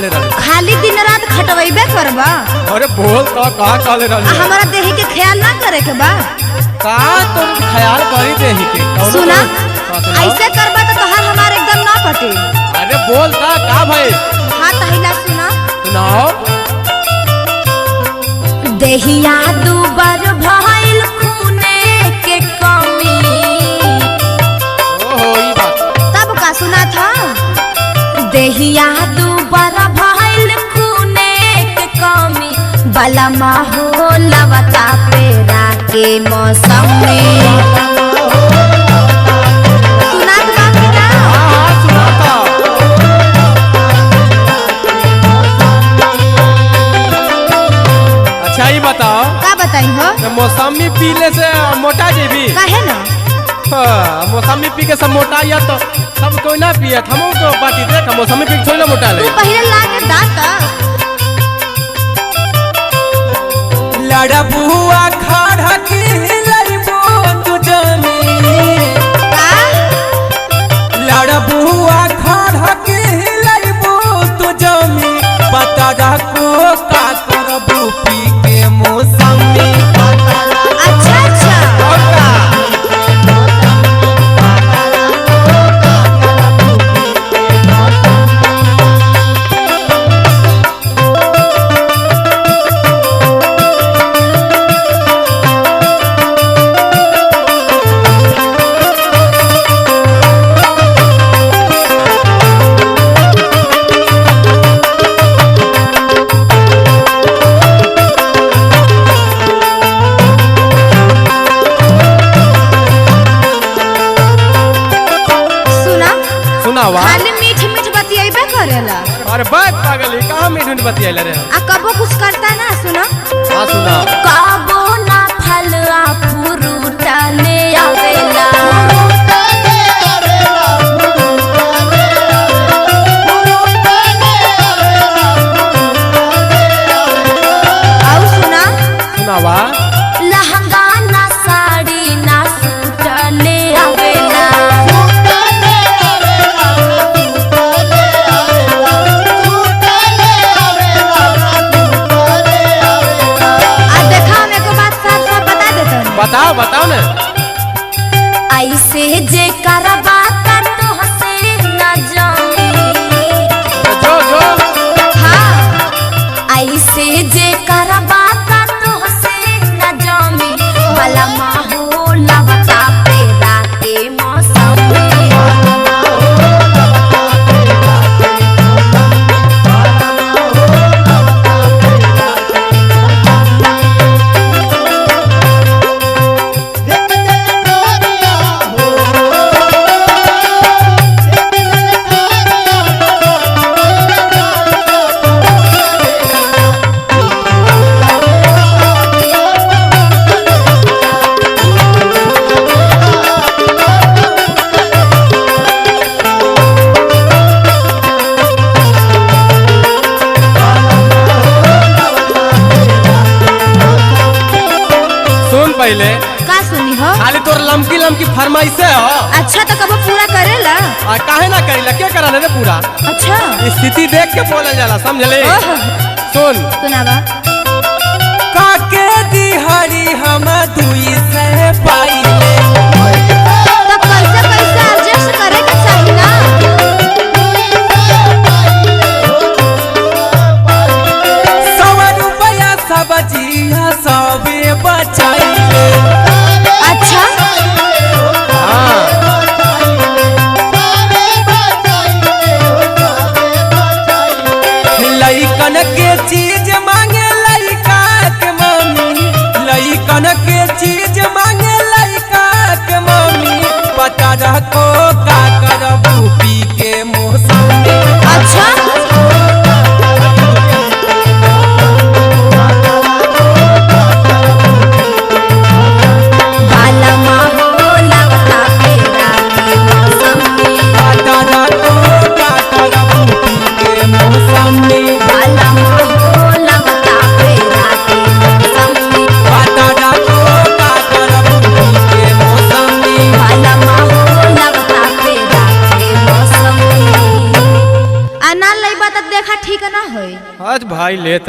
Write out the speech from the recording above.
कहले रहले? खाली दिन रात खटवैबे करबा। अरे बोल तो का कहले रहले? हमारा देही के ख्याल ना करे के बा। का तुम ख्याल करी देही के? सुना ऐसे करबा तो तोहार हमार एकदम ना पटे। अरे बोल का भाई? हाँ तहिला सुना। सुनाओ। देहिया दुबर भइल खूने के कमी। ओहो ई बात। तब का सुना था? देहिया दुबर भइल खूने के कमी। बलमा हो लवता पेरा के मौसम में। सुना था कि ना? हाँ सुना था। अच्छा ये बताओ। का बताई हो? मौसमी पीले से मोटा जेबी? काहे ना? हाँ, मौसमी पी के सब मोटा या तो सब कोई ना पिए। हम तो बाटी देख मौसमी पी के थोड़ी ना मोटा ले। तू पहले ला के दाता। लड़बुआ खाड़ा के लड़बो तू जानी। का? लड़बुआ खाड़ा के लड़बो तू जानी। पता रखो का करबू पी के मौसमी। अच्छा अच्छा। खाली मीठ मीठ बतियाइबे करेला। अरे बात पागल है कहां मीठ मीठ बतियाइला रे? आ कबो कुछ करता ना सुना? हां सुना। कबो ना फलवा फ्रूट ले आवेला। आओ सुना। सुनावा। लहंगा ना साड़ी ना सूट ले आवेला। बताओ बताओ ना। ऐसे जे करबा तो हसे न जामी। जो जो। हाँ ऐसे जे करबा तो हसे न जामी। बलमा हो लवता पेरा के मौसम में। पहले का सुनी हो? खाली तोर लमकी लमकी फरमाइश हो। अच्छा तो कबो पूरा करेला? काहे ना करेला के करा रे पूरा। अच्छा स्थिति देख के बोलल जाला समझले। सुन सुनावा। काके दिहाड़ी हम दुई से पाइले। तो कैसे कैसे एडजस्ट करे के चाहिए ना? ₹100 सब्जियां सबे बचाइले। अच्छा हाँ लइकन के चीज मांगे लइका के मम्मी। लइकन के चीज मांगे लइका के मम्मी। पता रखो का करबू पी के मौसम में। अच्छा आज भाई लेता